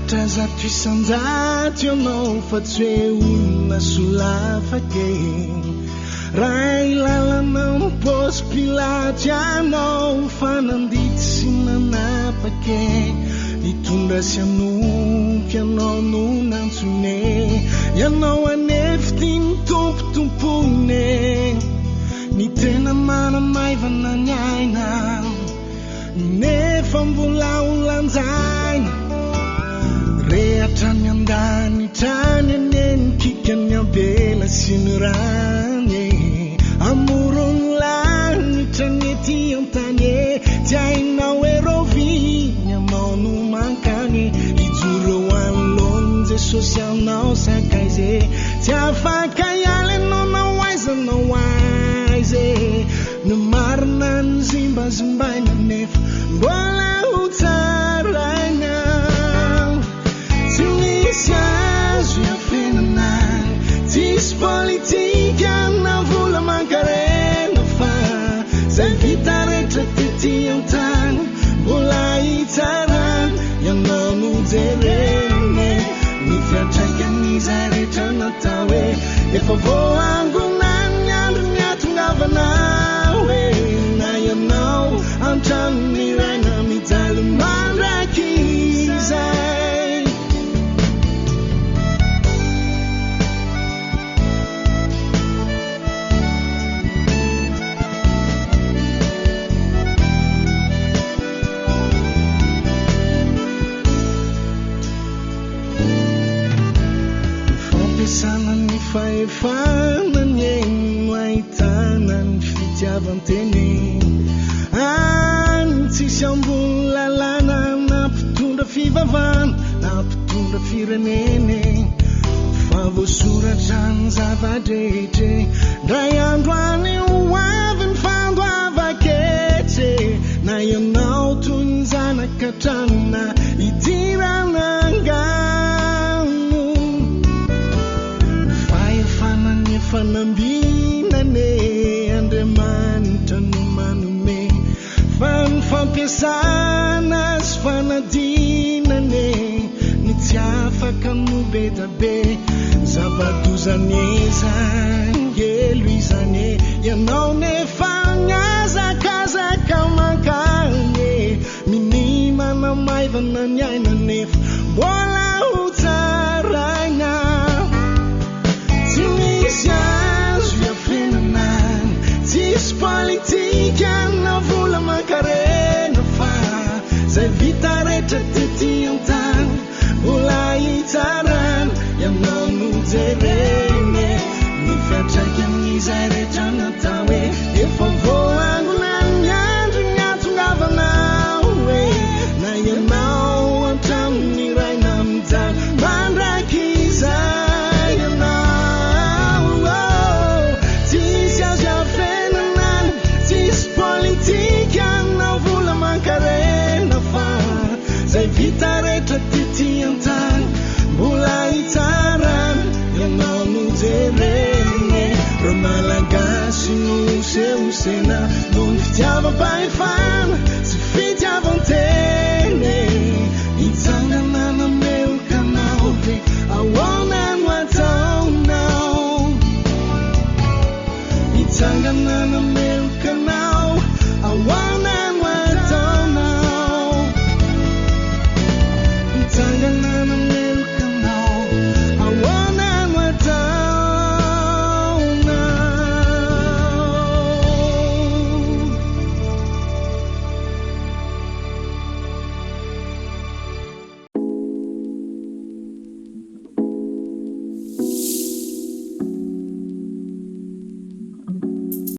Traza tuisanjato ianao fa tsy hoe olona solafake ray lalanao pôsy pilaty ianao fa nandity sy nanapake hitondra sy anompy ianao no nantsone ianao anefity ny tompotompone ny tena manamaivana ny aina nefa mbola olanjaina rehetra ny andany trany aneny kikany abela sy ny rany amorony lanitra ny ety antany tsy hainao eroviny anao no mankany ijoro anolony Jesosy anao sakaize tsy afaka iala anao nao aiza ny marina ny zimbazimbaina nefa mbola hotsaraina tsy azo iafenana tsisy politika na vola mankarena fa zay vita rehetra tety antany mbola hitsarana ianao no jereny ny fiantraikan'izay rehetra natao hoe efa voangonany ny andro ny atongavana hoe na ianao antranony raina mijaly mandraky izay fampiasana ny fahefana ny eno ahitana ny fitiavan-teny any tsisy ambony lalàna nampitondra fivavana nampitondra firenene fa voasoratra ny zavadrehetre ndray andro any ho avy ny fandoava-ketre na ianao toy ny zanakatranona idirana angano fahefana ny fanambinane Andriamanitra no manome fa ny fampiasana sy fanadinane ny tsy afaka no be da be zavadozane zangelo izane ianao nefa miazakazaka mankanye minimana maivana ny aina nefa mbola hotsaraina tsy misy azo iafenana tsisy politika na vola mankarena fa zay vita rehetra tety antany mbola hitsarana ianao no jereny ny fiantraikan'izay rehetra natao hoe efa voangonany ny andro ny atongavana hoe na ianao antranony raina mijaly mandraky izay ianao tsisy azo iafenana tsisy politika na vola mankarena fa zay vita rehetra tety antany mbola hitsarana ianao no jereny ro malagasy no sehosena no ny fitiavam-pahefana sy fitiavan-teny hitsangana nameokanao ve ahoana no ataonao hitsangana nameokanao